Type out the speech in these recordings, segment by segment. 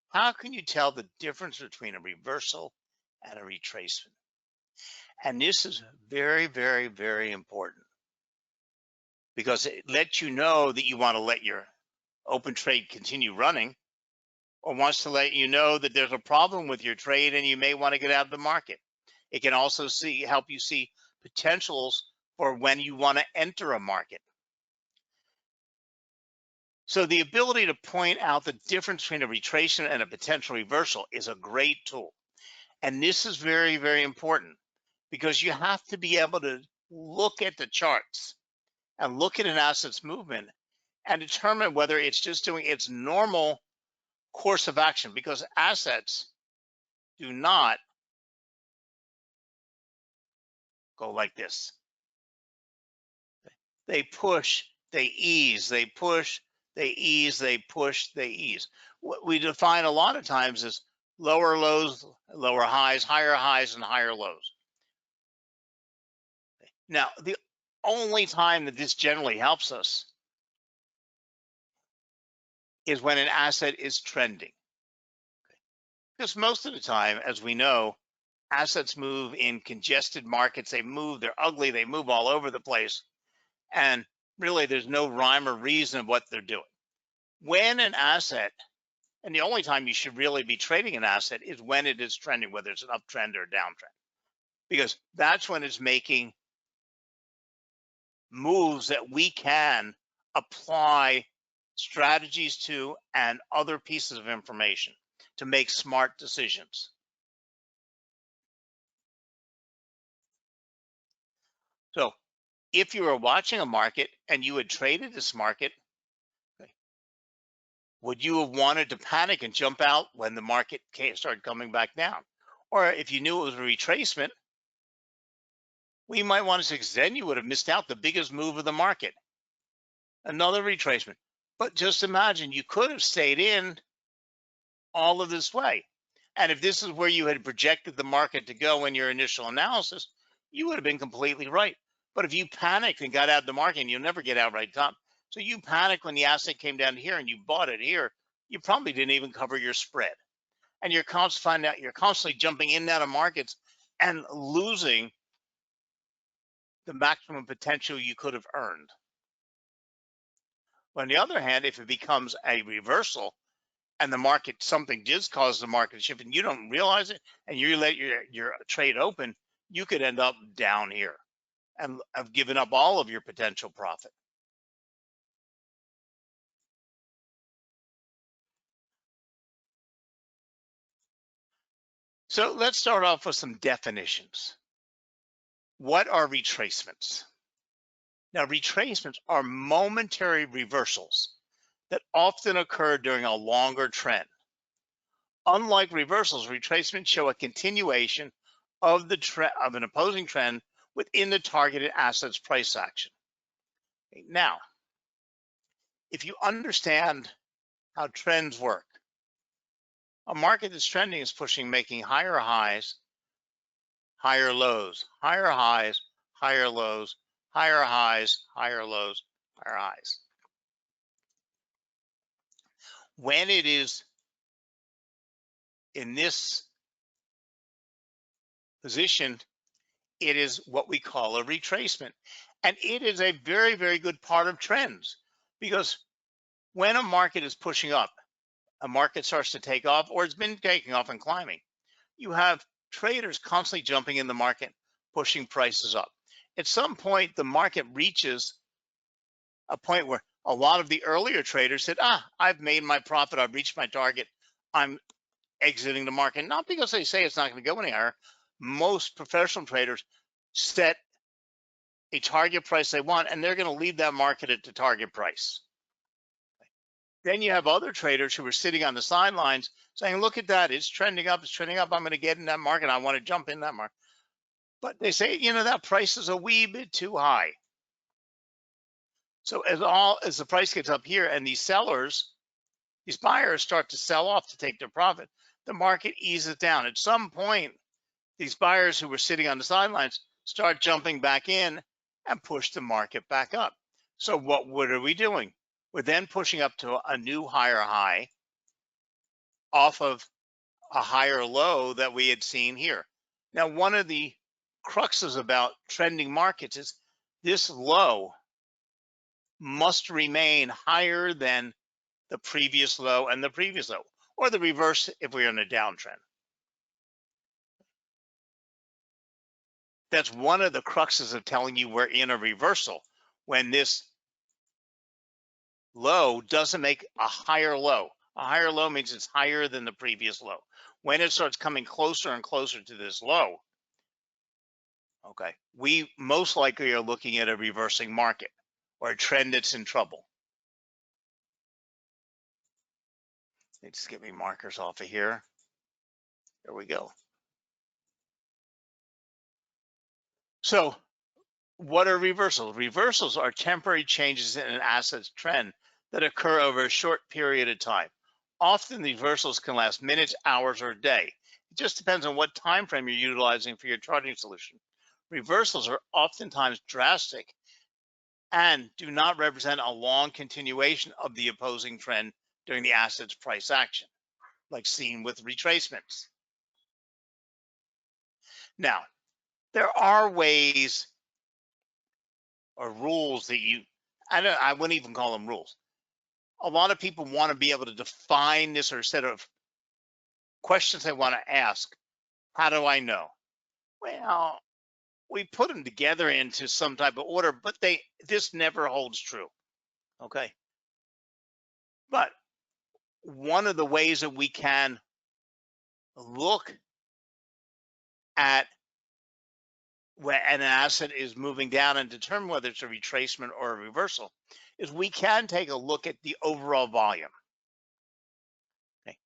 how can you tell the difference between a reversal and a retracement? And this is very, very, very important because it lets you know that you want to let your open trade continue running, or wants to let you know that there's a problem with your trade and you may want to get out of the market. It can also help you see potentials for when you want to enter a market. So the ability to point out the difference between a retracement and a potential reversal is a great tool. And this is very, very important because you have to be able to look at the charts and look at an asset's movement and determine whether it's just doing its normal course of action, because assets do not go like this. They push, they ease, they push, they ease, they push, they ease. What we define a lot of times as lower lows, lower highs, and higher lows. Now, the only time that this generally helps us is when an asset is trending. Because most of the time, as we know, assets move in congested markets. They move, they're ugly, they move all over the place. And really, there's no rhyme or reason of what they're doing. When an asset, and the only time you should really be trading an asset is when it is trending, whether it's an uptrend or a downtrend, because that's when it's making moves that we can apply strategies to and other pieces of information to make smart decisions. So if you were watching a market and you had traded this market, would you have wanted to panic and jump out when the market started coming back down? Or if you knew it was a retracement, we might want to say, then you would have missed out the biggest move of the market, another retracement. But just imagine, you could have stayed in all of this way. And if this is where you had projected the market to go in your initial analysis, you would have been completely right. But if you panicked and got out of the market, and you'll never get out right top. So you panicked when the asset came down here and you bought it here, you probably didn't even cover your spread. And you're constantly jumping in and out of markets and losing the maximum potential you could have earned. But on the other hand, if it becomes a reversal and the market, something just caused the market to shift and you don't realize it, and you let your trade open, you could end up down here and have given up all of your potential profit. So let's start off with some definitions. What are retracements? Now, retracements are momentary reversals that often occur during a longer trend. Unlike reversals, retracements show a continuation of an opposing trend within the targeted asset's price action. Now, if you understand how trends work, a market that's trending is making higher highs, higher lows, higher highs, higher lows, higher highs, higher lows, higher highs. When it is in this position, it is what we call a retracement. And it is a very, very good part of trends, because when a market is pushing up, a market starts to take off, or it's been taking off and climbing, you have traders constantly jumping in the market, pushing prices up. At some point, the market reaches a point where a lot of the earlier traders said, I've made my profit, I've reached my target, I'm exiting the market. Not because they say it's not going to go any higher. Most professional traders set a target price they want, and they're going to leave that market at the target price. Then you have other traders who are sitting on the sidelines saying, look at that, it's trending up, I'm going to get in that market, I want to jump in that market. But they say, that price is a wee bit too high. So as the price gets up here and these buyers start to sell off to take their profit, the market eases down. At some point, these buyers who were sitting on the sidelines start jumping back in and push the market back up. So what are we doing? We're then pushing up to a new higher high, off of a higher low that we had seen here. Now, one of the cruxes about trending markets is this low must remain higher than the previous low and the previous low, or the reverse if we're in a downtrend. That's one of the cruxes of telling you we're in a reversal, when this low doesn't make a higher low. A higher low means it's higher than the previous low. When it starts coming closer and closer to this low, okay, we most likely are looking at a reversing market or a trend that's in trouble. Let me just get me markers off of here. There we go. So what are reversals? Reversals are temporary changes in an asset's trend that occur over a short period of time. Often the reversals can last minutes, hours, or a day. It just depends on what time frame you're utilizing for your charting solution. Reversals are oftentimes drastic and do not represent a long continuation of the opposing trend during the asset's price action, like seen with retracements. Now, there are ways or rules that I wouldn't even call them rules. A lot of people want to be able to define this, or set of questions they want to ask. How do I know? Well, we put them together into some type of order, but this never holds true. Okay. But one of the ways that we can look at when an asset is moving down and determine whether it's a retracement or a reversal is we can take a look at the overall volume. Okay.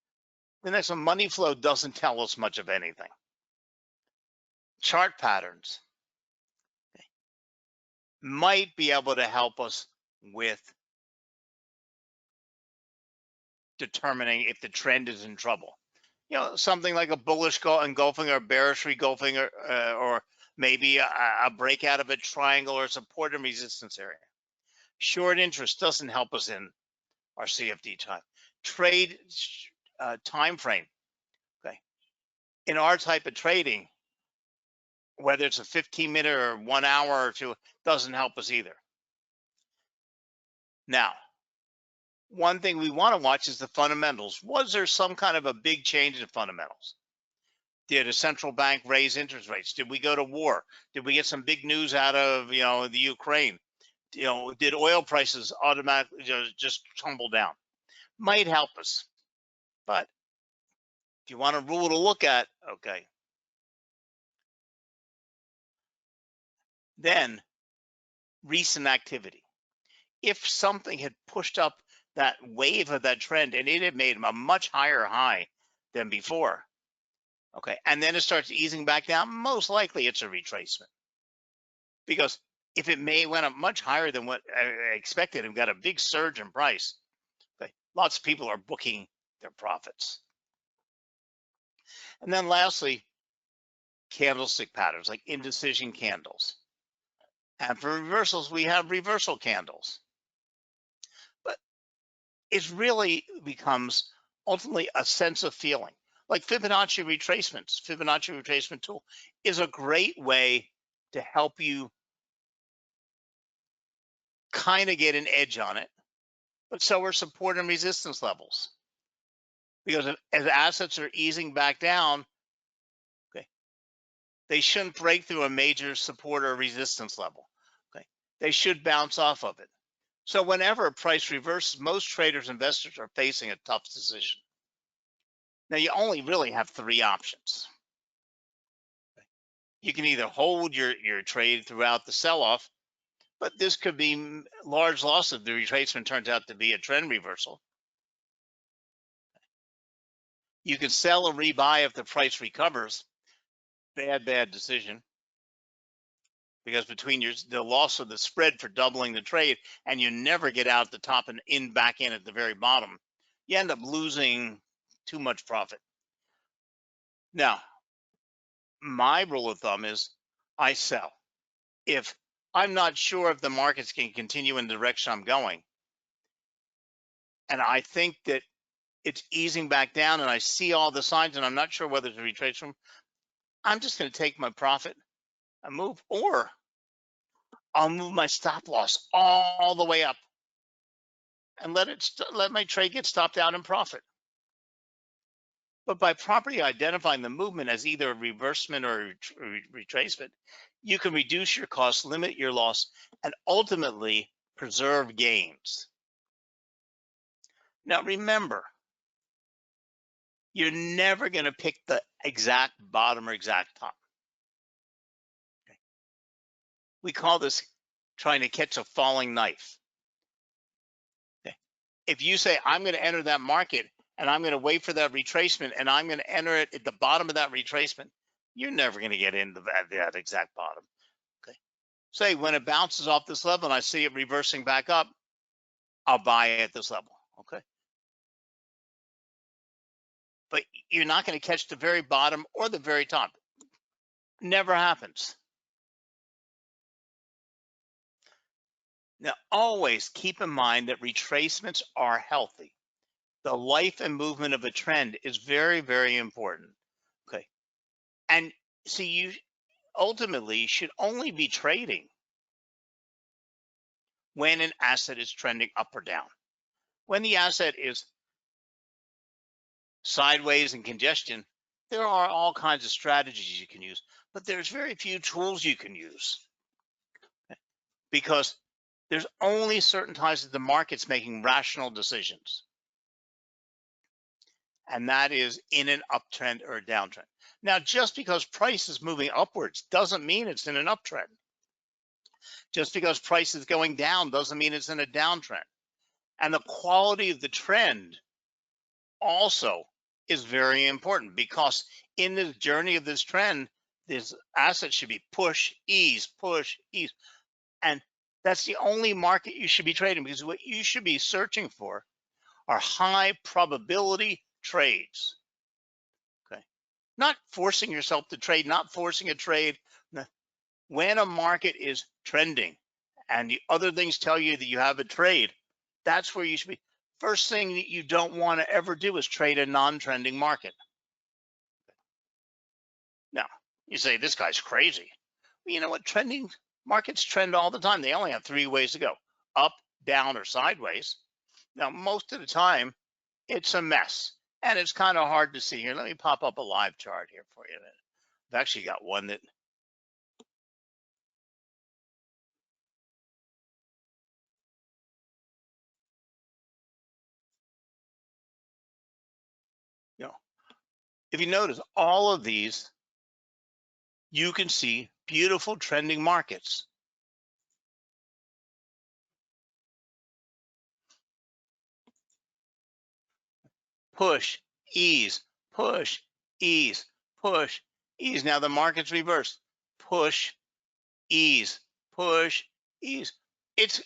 The next one, money flow doesn't tell us much of anything. Chart patterns might be able to help us with determining if the trend is in trouble. You know, something like a bullish engulfing or bearish engulfing, or maybe a breakout of a triangle or support and resistance area. Short interest doesn't help us in our CFD time. Trade time frame. Okay, in our type of trading, whether it's a 15-minute or 1 hour or two, doesn't help us either. Now, one thing we want to watch is the fundamentals. Was there some kind of a big change in fundamentals? Did a central bank raise interest rates? Did we go to war? Did we get some big news out of the Ukraine? Did oil prices automatically just tumble down? Might help us, but if you want a rule to look at, okay, then recent activity. If something had pushed up that wave of that trend and it had made a much higher high than before, okay, and then it starts easing back down, most likely it's a retracement. Because if it went up much higher than what I expected and got a big surge in price, okay, lots of people are booking their profits. And then lastly, candlestick patterns like indecision candles. And for reversals, we have reversal candles. But it really becomes ultimately a sense of feeling. Like Fibonacci retracements, Fibonacci retracement tool is a great way to help you kind of get an edge on it. But so are support and resistance levels. Because as assets are easing back down, okay, they shouldn't break through a major support or resistance level. Okay, they should bounce off of it. So whenever a price reverses, most traders, investors are facing a tough decision. Now you only really have three options. You can either hold your trade throughout the sell-off, but this could be large loss if the retracement turns out to be a trend reversal. You can sell and rebuy if the price recovers. Bad decision. Because between the loss of the spread for doubling the trade and you never get out at the top and back in at the very bottom, you end up losing too much profit. Now, my rule of thumb is I sell. If I'm not sure if the markets can continue in the direction I'm going, and I think that it's easing back down and I see all the signs and I'm not sure whether to retrace from, I'm just going to take my profit and move, or I'll move my stop loss all the way up and let my trade get stopped out in profit. But by properly identifying the movement as either a reversement or a retracement, you can reduce your costs, limit your loss, and ultimately preserve gains. Now remember, you're never going to pick the exact bottom or exact top. Okay. We call this trying to catch a falling knife. Okay. If you say, I'm going to enter that market and I'm going to wait for that retracement and I'm going to enter it at the bottom of that retracement, you're never going to get into that exact bottom. Okay. Say when it bounces off this level and I see it reversing back up, I'll buy it at this level. Okay. But you're not going to catch the very bottom or the very top. Never happens. Now, always keep in mind that retracements are healthy. The life and movement of a trend is very, very important. Okay. And see, you ultimately should only be trading when an asset is trending up or down. When the asset is sideways and congestion, there are all kinds of strategies you can use, but there's very few tools you can use because there's only certain times that the market's making rational decisions. And that is in an uptrend or a downtrend. Now, just because price is moving upwards doesn't mean it's in an uptrend. Just because price is going down doesn't mean it's in a downtrend. And the quality of the trend also is very important, because in the journey of this trend, this asset should be push, ease, push, ease. And that's the only market you should be trading, because what you should be searching for are high probability trades. Okay. Not forcing yourself to trade, not forcing a trade. When a market is trending and the other things tell you that you have a trade, that's where you should be. First thing that you don't want to ever do is trade a non-trending market. Now, you say, this guy's crazy. Well, you know what? Trending markets trend all the time. They only have 3 ways to go: up, down, or sideways. Now, most of the time, it's a mess. And it's kind of hard to see here. Let me pop up a live chart here for you. I've actually got one that, you know, if you notice all of these, you can see beautiful trending markets. Push, ease, push, ease, push, ease. Now the market's reversed. Push, ease, push, ease. It's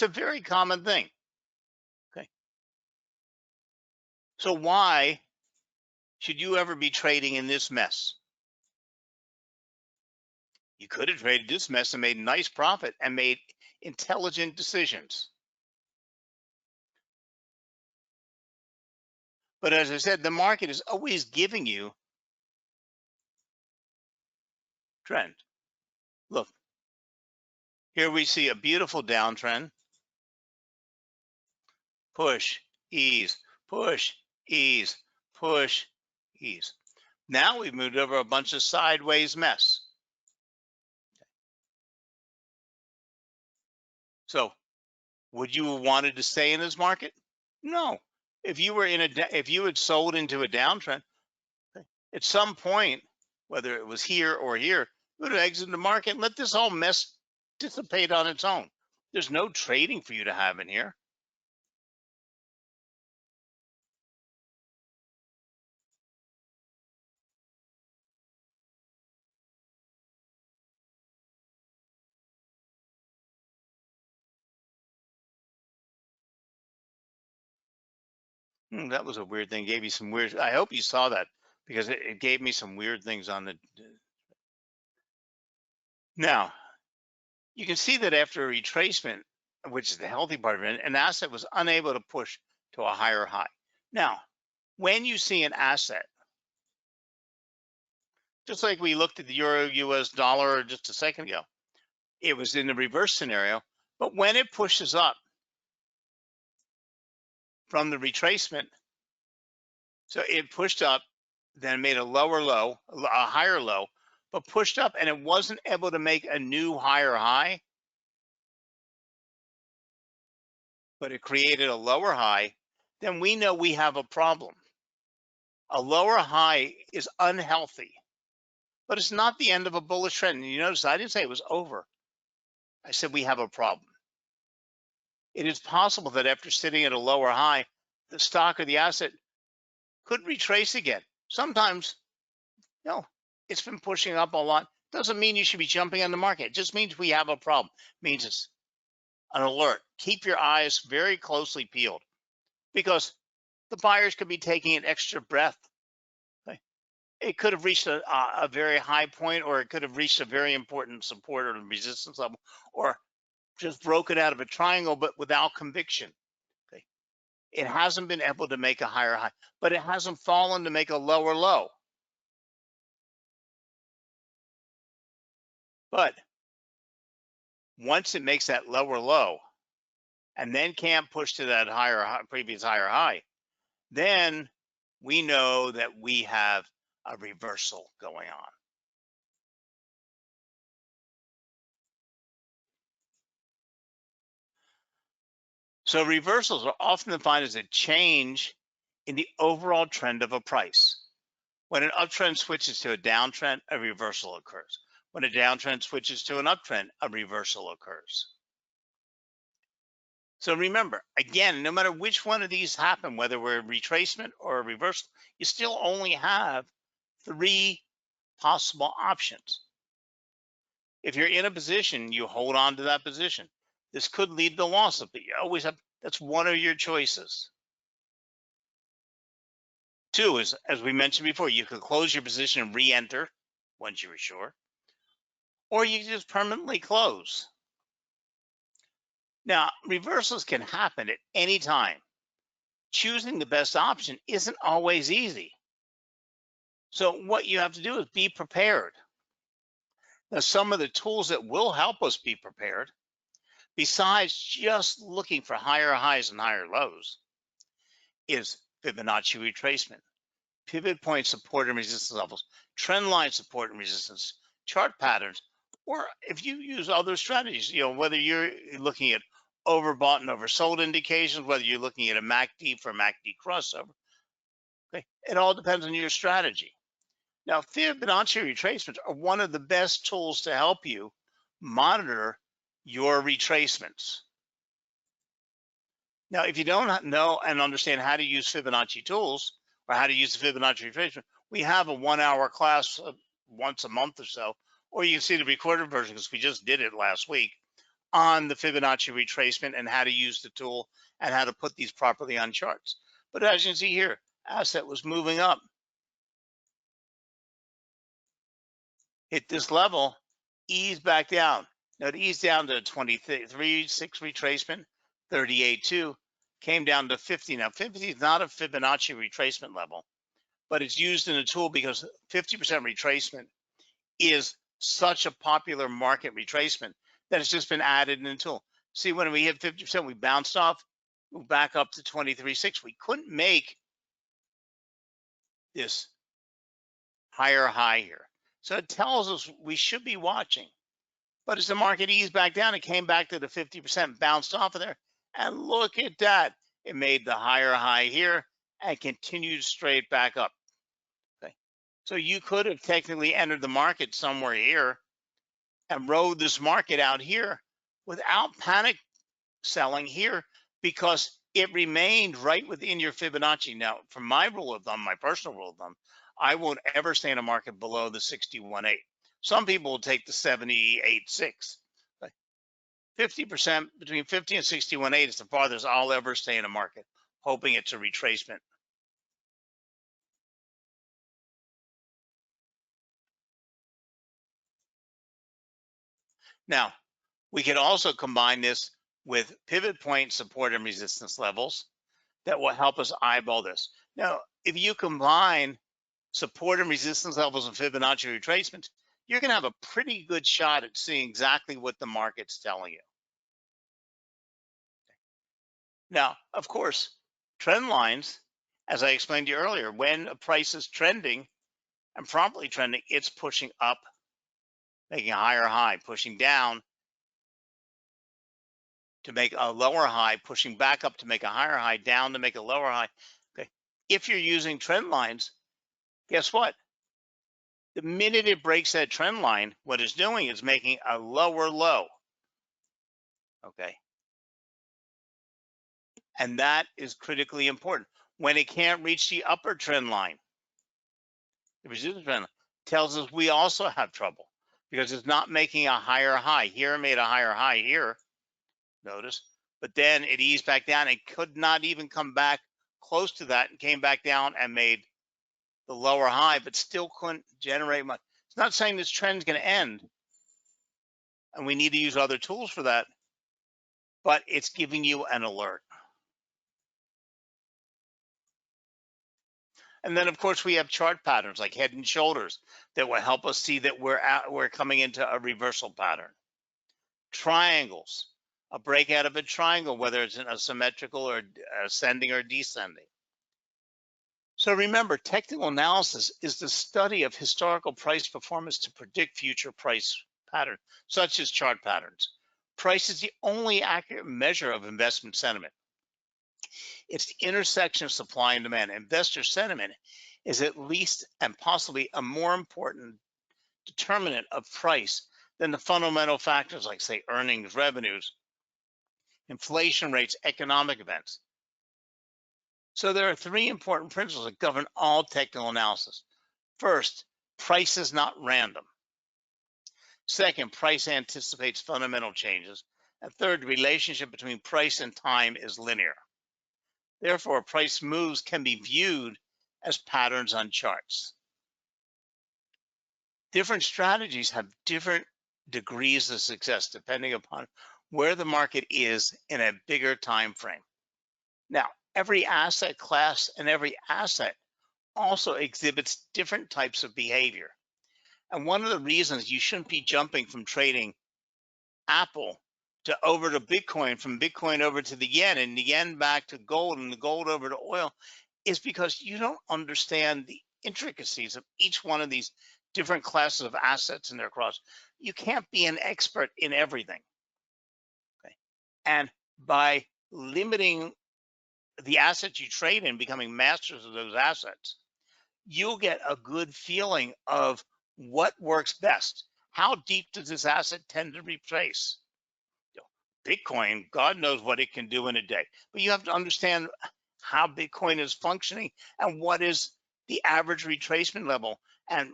a very common thing. Okay. So why should you ever be trading in this mess? You could have traded this mess and made a nice profit and made intelligent decisions. But as I said, the market is always giving you trend. Look, here we see a beautiful downtrend. Push, ease, push, ease, push, ease. Now we've moved over a bunch of sideways mess. So would you have wanted to stay in this market? No. If you were if you had sold into a downtrend, at some point, whether it was here or here, you would have exited the market and let this whole mess dissipate on its own. There's no trading for you to have in here. That was a weird thing. Gave you some weird. I hope you saw that, because it gave me some weird things on the. Now, you can see that after a retracement, which is the healthy part of it, an asset was unable to push to a higher high. Now, when you see an asset, just like we looked at the euro US dollar just a second ago, it was in the reverse scenario, but when it pushes up from the retracement, so it pushed up, then made a lower low, a higher low, but pushed up and it wasn't able to make a new higher high, but it created a lower high, then we know we have a problem. A lower high is unhealthy, but it's not the end of a bullish trend. And you notice I didn't say it was over. I said we have a problem. It is possible that after sitting at a lower high, the stock or the asset could retrace again. Sometimes, no, it's been pushing up a lot. Doesn't mean you should be jumping on the market. It just means we have a problem. It means it's an alert. Keep your eyes very closely peeled because the buyers could be taking an extra breath. It could have reached a very high point, or it could have reached a very important support or resistance level, or just broken out of a triangle, but without conviction. Okay. It hasn't been able to make a higher high, but it hasn't fallen to make a lower low. But once it makes that lower low and then can't push to that higher high, previous higher high, then we know that we have a reversal going on. So reversals are often defined as a change in the overall trend of a price. When an uptrend switches to a downtrend, a reversal occurs. When a downtrend switches to an uptrend, a reversal occurs. So remember, again, no matter which one of these happen, whether we're a retracement or a reversal, you still only have 3 possible options. If you're in a position, you hold on to that position. This could lead to losses, but you always have, that's one of your choices. 2 is, as we mentioned before, you could close your position and re-enter once you were sure, or you can just permanently close. Now, reversals can happen at any time. Choosing the best option isn't always easy. So what you have to do is be prepared. Now, some of the tools that will help us be prepared, besides just looking for higher highs and higher lows, is Fibonacci retracement, pivot point support and resistance levels, trend line support and resistance, chart patterns, or if you use other strategies, whether you're looking at overbought and oversold indications, whether you're looking at a MACD for MACD crossover, okay, it all depends on your strategy. Now, Fibonacci retracements are one of the best tools to help you monitor your retracements. Now, if you don't know and understand how to use Fibonacci tools or how to use the Fibonacci retracement, we have a 1-hour class once a month or so, or you can see the recorded version because we just did it last week on the Fibonacci retracement and how to use the tool and how to put these properly on charts. But as you can see here, asset was moving up, hit this level, ease back down. Now it eased down to 23.6 retracement, 38.2, came down to 50. Now 50 is not a Fibonacci retracement level, but it's used in the tool because 50% retracement is such a popular market retracement that it's just been added in the tool. See, when we hit 50%, we bounced off, moved back up to 23.6. We couldn't make this higher high here. So it tells us we should be watching. But as the market eased back down, it came back to the 50%, bounced off of there. And look at that. It made the higher high here and continued straight back up. Okay. So you could have technically entered the market somewhere here and rode this market out here without panic selling here because it remained right within your Fibonacci. Now, from my rule of thumb, my personal rule of thumb, I won't ever stay in a market below the 61.8. Some people will take the 78.6. 50%, between 50 and 61.8 is the farthest I'll ever stay in a market, hoping it's a retracement. Now, we can also combine this with pivot point support and resistance levels, that will help us eyeball this. Now, if you combine support and resistance levels and Fibonacci retracements, you're going to have a pretty good shot at seeing exactly what the market's telling you. Now, of course, trend lines, as I explained to you earlier, when a price is trending and promptly trending, it's pushing up, making a higher high, pushing down to make a lower high, pushing back up to make a higher high, down to make a lower high. Okay. If you're using trend lines, guess what? The minute it breaks that trend line, what it's doing is making a lower low. Okay. And that is critically important. When it can't reach the upper trend line, the resistance trend line tells us we also have trouble because it's not making a higher high. Here it made a higher high here, notice, but then it eased back down and could not even come back close to that and came back down and made the lower high, but still couldn't generate much. It's not saying this trend's going to end and we need to use other tools for that, but it's giving you an alert. And then, of course, we have chart patterns like head and shoulders that will help us see that we're coming into a reversal pattern. Triangles, a breakout of a triangle, whether it's in a symmetrical or ascending or descending. So remember, technical analysis is the study of historical price performance to predict future price patterns, such as chart patterns. Price is the only accurate measure of investment sentiment. It's the intersection of supply and demand. Investor sentiment is at least and possibly a more important determinant of price than the fundamental factors like, say, earnings, revenues, inflation rates, economic events. So there are three important principles that govern all technical analysis. First, price is not random. Second, price anticipates fundamental changes. And third, the relationship between price and time is linear. Therefore, price moves can be viewed as patterns on charts. Different strategies have different degrees of success depending upon where the market is in a bigger time frame. Now, every asset class and every asset also exhibits different types of behavior. And one of the reasons you shouldn't be jumping from trading Apple to over to Bitcoin, from Bitcoin over to the yen, and the yen back to gold, and the gold over to oil, is because you don't understand the intricacies of each one of these different classes of assets and their cross. You can't be an expert in everything. Okay. And by limiting the assets you trade in, becoming masters of those assets, you'll get a good feeling of what works best. How deep does this asset tend to retrace? Bitcoin, God knows what it can do in a day, but you have to understand how Bitcoin is functioning and what is the average retracement level and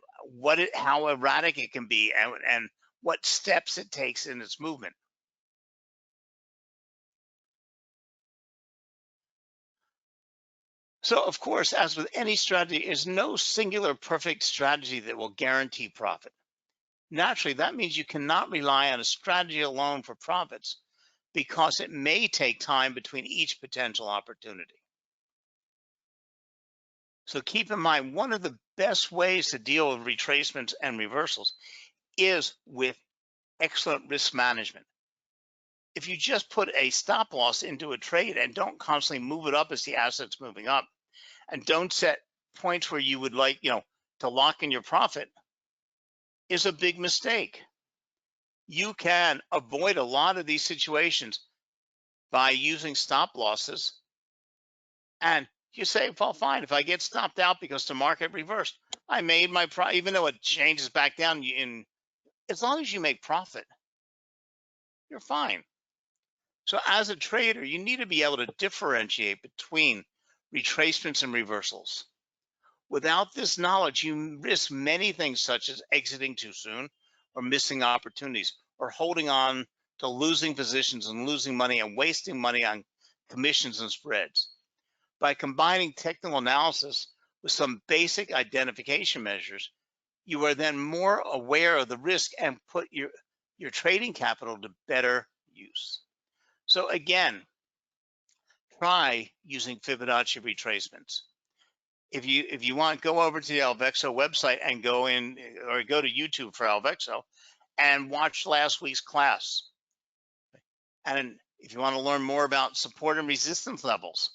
how erratic it can be and what steps it takes in its movement. So, of course, as with any strategy, there's no singular perfect strategy that will guarantee profit. Naturally, that means you cannot rely on a strategy alone for profits because it may take time between each potential opportunity. So keep in mind, one of the best ways to deal with retracements and reversals is with excellent risk management. If you just put a stop loss into a trade and don't constantly move it up as the asset's moving up, and don't set points where you would like, to lock in your profit, is a big mistake. You can avoid a lot of these situations by using stop losses. And you say, well, fine, if I get stopped out because the market reversed, I made my profit, even though it changes back down, as long as you make profit, you're fine. So as a trader, you need to be able to differentiate between retracements and reversals. Without this knowledge, you risk many things such as exiting too soon or missing opportunities or holding on to losing positions and losing money and wasting money on commissions and spreads. By combining technical analysis with some basic identification measures, you are then more aware of the risk and put your trading capital to better use. So again, try using Fibonacci retracements. If you want, go over to the Alvexo website and go in, or go to YouTube for Alvexo and watch last week's class. And if you want to learn more about support and resistance levels,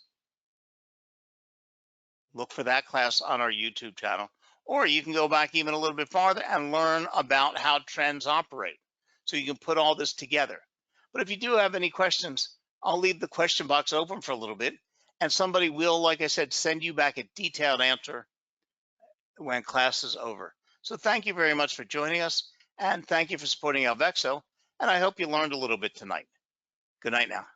look for that class on our YouTube channel. Or you can go back even a little bit farther and learn about how trends operate. So you can put all this together. But if you do have any questions, I'll leave the question box open for a little bit, and somebody will, like I said, send you back a detailed answer when class is over. So thank you very much for joining us, and thank you for supporting Alvexo, and I hope you learned a little bit tonight. Good night now.